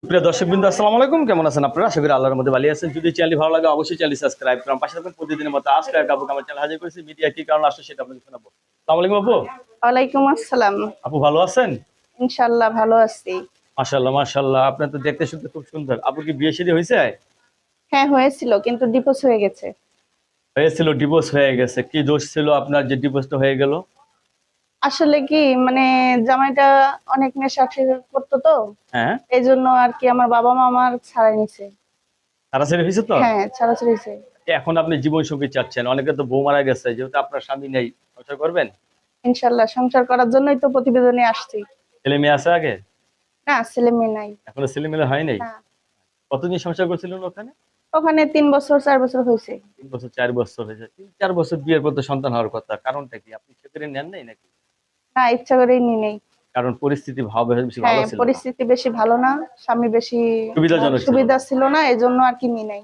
প্রিয় দর্শকবৃন্দ, আসসালামু আলাইকুম। কেমন আছেন আপনারা? আশা করি আল্লাহর মধ্যে ভালো আছেন। যদি চ্যানেল ভালো লাগে অবশ্যই চ্যানেল সাবস্ক্রাইব করুন। পাশে থাকুন প্রতিদিনের মতো। আজকে এক আপু আমার চ্যানেল হাজির করেছি। মিডিয়া কি কারণে আসলে সেটা আপনাদের শোনাবো। আসসালামু আলাইকুম আপু। ওয়ালাইকুম আসসালাম। আপু ভালো আছেন? ইনশাআল্লাহ ভালো আছি। মাশাআল্লাহ মাশাআল্লাহ, আপনার তো দেখতে শুনতে খুব সুন্দর। আপু কি বিয়ে শাদী হয়েছে? হ্যাঁ হয়েছিল, কিন্তু ডিভোর্স হয়ে গেছে। হয়েছিল, ডিভোর্স হয়ে গেছে। কি দোষ ছিল আপনার যে ডিভোর্সটা হয়ে গেল? আসলে কি মানে জামাইটা অনেক নেশা করতো তো, হ্যাঁ, এই জন্য আর কি আমার বাবা মা আমার ছাড়াই নিছে। ছাড়াছাড়ি হয়েছে তো। হ্যাঁ ছাড়াছাড়ি হয়েছে। এখন আপনি জীবন সঙ্গী চাচ্ছেন, অনেকে তো বউ মারা গেছে, যেহেতু আপনার স্বামী নেই, সংসার করবেন? ইনশাআল্লাহ সংসার করার জন্যই তো প্রতিবেদনে আসছি। ছেলে মেয়ে আছে আগে? না ছেলে মেয়ে নাই। এখনো ছেলে মেয়ে হয় নাই? না, কতদিন সংসার করছিলেন ওখানে? ওখানে 3 বছর 4 বছর হয়েছে। 3 বছর 4 বছর হয়েছে। 3-4 বছর বিয়ের পর তো সন্তান হওয়ার কথা, কারণটা কি? আপনি ইচ্ছে করে নেন নাই নাকি? না ইচ্ছা করেই নি নেই। কারণ পরিস্থিতি বেশি ভালো হ্যাঁ ছিল না, পরিস্থিতি বেশি ভালো না, স্বামী বেশি সুবিধাজনক ছিল সুবিধা না। ছিল না, এই জন্য আর কি নি নাই।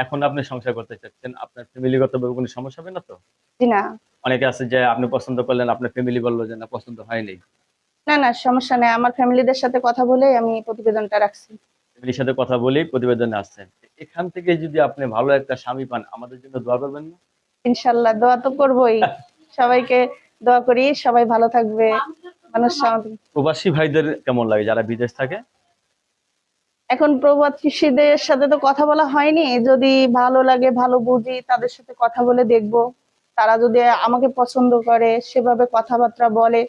এখন আপনি সংসার করতে চাচ্ছেন, আপনার ফ্যামিলিগত ভাবে কোনো সমস্যা হবে না তো? জি না। অনেকে আছে যে আপনি পছন্দ করলেন, আপনার ফ্যামিলি বললো যে না, পছন্দ হয়নি। না না সমস্যা নেই, আমার ফ্যামিলিদের সাথে কথা বলে আমি প্রতিবেদনটা রাখছি। ফ্যামিলির সাথে কথা বলেই প্রতিবেদনে আসছেন। এখান থেকে যদি আপনি ভালো একটা স্বামী পান, আমাদের জন্য দোয়া করবেন না? ইনশাল্লাহ দোয়া তো করবোই। সবাইকে দোয়া করি সবাই ভালো থাকবে। মানুষ প্রবাসী ভাইদের কেমন লাগে যারা বিদেশ থাকে? এখন প্রবাসীদের সাথে তো কথা বলা হয়নি, যদি ভালো লাগে ভালো বুঝি তাদের সাথে কথা বলে দেখবো। তারা যদি আমাকে পছন্দ করে সেভাবে কথাবার্তা বলে,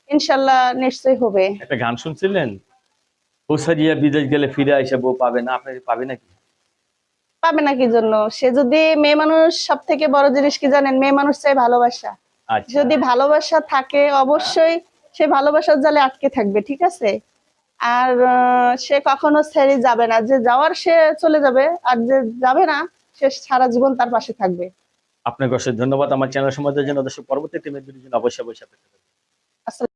ইনশাল্লাহ নিশ্চয়ই হবে। একটা গান শুনছিলেন, বউ সারিয়া বিদেশ গেলে ফিরে আইসা বউ পাবে না, আপনি পাবে নাকি? পাবে না কি জন্য? সে যদি মেয়ে মানুষ, সব থেকে বড় জিনিস কি জানেন? মেয়ে মানুষ চাই ভালোবাসা। আচ্ছা, যদি ভালোবাসা থাকে অবশ্যই সে ভালোবাসার জালে আটকে থাকবে, ঠিক আছে? আর সে কখনো ছেড়ে যাবে না, যে যাওয়ার সে চলে যাবে, আর যে যাবে না সে সারা জীবন তার পাশে থাকবে। আপনাকে অশেষ ধন্যবাদ আমার চ্যানেল সমাজের জন্য। দর্শক, পরবর্তী টিমের জন্য অবশ্যই অবশ্যই অপেক্ষা করবেন। আসলে